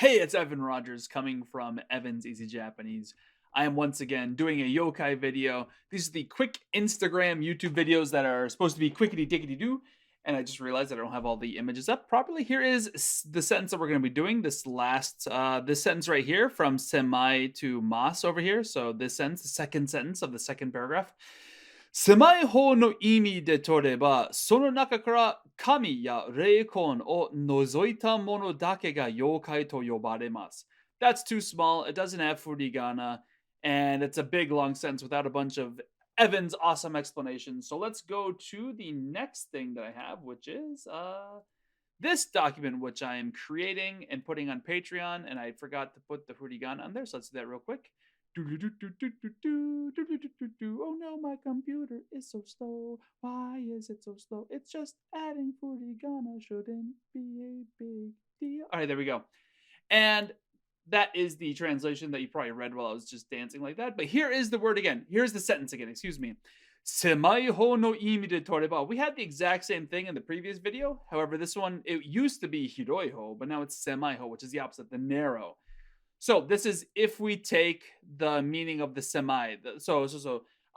Hey, it's Evan Rogers coming from Evan's Easy Japanese. I am once again doing a yokai video. These are the quick Instagram, YouTube videos that are supposed to be quickety dickety doo. And I just realized that I don't have all the images up properly. Here is the sentence that we're going to be doing. This sentence right here from semi to mas over here. So this sentence, the second sentence of the second paragraph. 狭い方の意味で取れば、その中から神や霊魂を除いたものだけが妖怪と呼ばれます。That's too small. It doesn't have furigana, and it's a big long sentence without a bunch of Evan's awesome explanations. So let's go to the next thing that I have, which is this document, which I am creating and putting on Patreon, and I forgot to put the furigana on there. So let's do that real quick. Oh no, my computer is so slow. Why is it so slow? It's just adding furigana shouldn't be a big deal. All right, there we go. And that is the translation that you probably read while I was just dancing like that. But here is the word again. Here's the sentence again. Excuse me. Semai ho no imi de toreba. We had the exact same thing in the previous video. However, this one, it used to be hiroi ho, but now it's semai ho, which is the opposite, the narrow. So this is if we take the meaning of the semi. So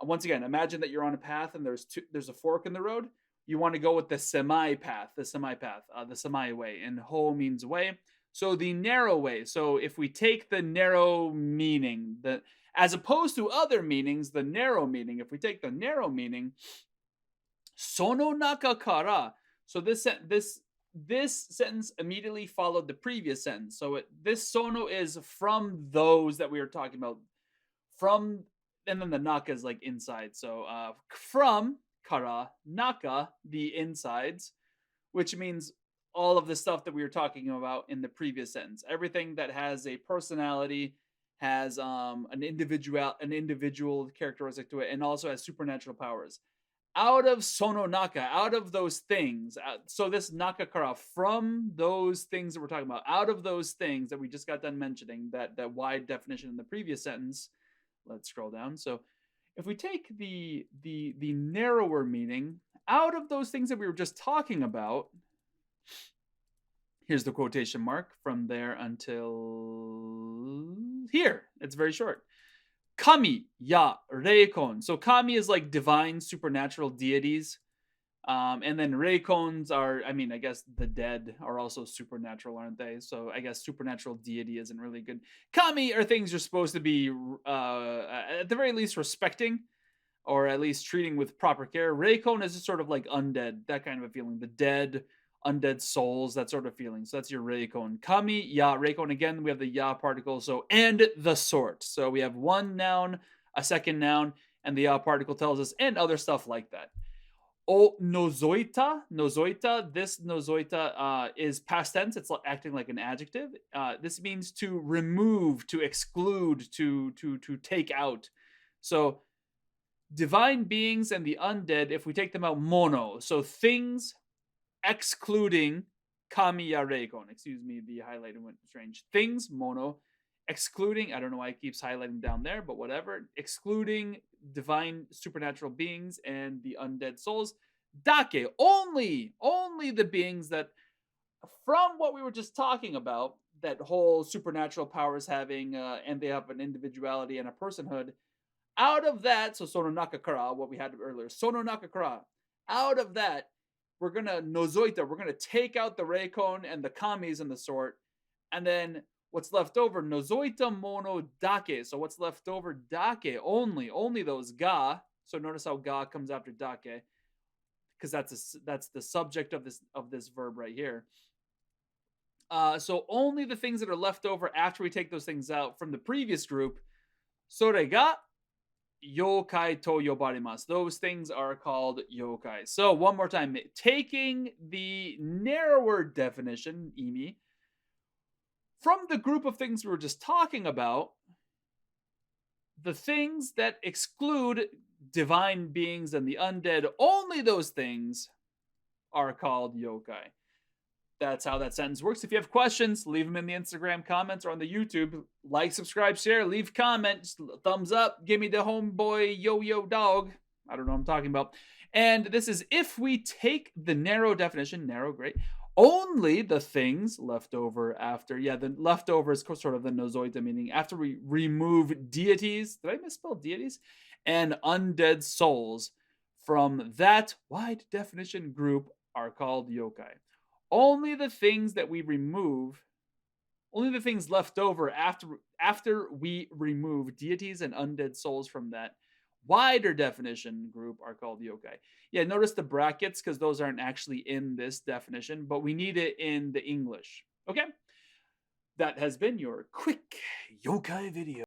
once again, imagine that you're on a path and there's a fork in the road. You want to go with the semi path, the semi way, and ho means way. So the narrow way. So if we take the narrow meaning, the as opposed to other meanings, the narrow meaning. If we take the narrow meaning, sono naka kara. So this sentence immediately followed the previous sentence. So this sono is from those that we were talking about. From, and then the naka is like inside. So from kara, naka, the insides, which means all of the stuff that we were talking about in the previous sentence. Everything that has a personality, has an individual characteristic to it, and also has supernatural powers out of sono naka, out of those things. So this nakakara, from those things that we're talking about, out of those things that we just got done mentioning, that wide definition in the previous sentence. Let's scroll down. So if we take the narrower meaning out of those things that we were just talking about, here's the quotation mark from there until here. It's very short. Kami ya reikon. So kami is like divine supernatural deities. And then reikons are, I mean, I guess the dead are also supernatural, aren't they? So I guess supernatural deity isn't really good. Kami are things you're supposed to be, at the very least, respecting, or at least treating with proper care. Reikon is just sort of like undead, that kind of a feeling. The dead, undead souls, that sort of feeling. So that's your reikon. Kami, ya, reikon. Again, we have the ya particle. So, and the sort. So we have one noun, a second noun, and the ya particle tells us, and other stuff like that. O nozoita, this nozoita is past tense. It's acting like an adjective. This means to remove, to exclude, to take out. So divine beings and the undead, if we take them out, mono. So things excluding kami ya reikon. Excuse me, the highlighting went strange. Things, mono, excluding, I don't know why it keeps highlighting down there, but whatever, excluding divine supernatural beings and the undead souls. Dake, only the beings that, from what we were just talking about, that whole supernatural powers having, and they have an individuality and a personhood. Out of that, so sono nakakara, what we had earlier, sono nakakara, out of that, we're gonna nozoita, we're gonna take out the reikon and the kamis and the sort, and then what's left over, nozoita mono dake. So what's left over, dake, only those ga. So notice how ga comes after dake, because that's the subject of this verb right here. So only the things that are left over after we take those things out from the previous group, sore ga yokai to yobarimasu. Those things are called yokai. So one more time, taking the narrower definition, imi, from the group of things we were just talking about, the things that exclude divine beings and the undead, only those things are called yokai. That's how that sentence works. If you have questions, leave them in the Instagram comments or on the YouTube. Like, subscribe, share, leave comments, thumbs up, give me the homeboy yo dog. I don't know what I'm talking about. And this is if we take the narrow definition, narrow, great, Only the things left over after, yeah, the leftover is sort of the nozoita, meaning after we remove deities, did I misspell deities? And undead souls from that wide definition group are called yokai. Only the things that we remove, only the things left over after we remove deities and undead souls from that wider definition group are called yokai. Yeah, notice the brackets because those aren't actually in this definition, but we need it in the English. Okay? That has been your quick yokai video.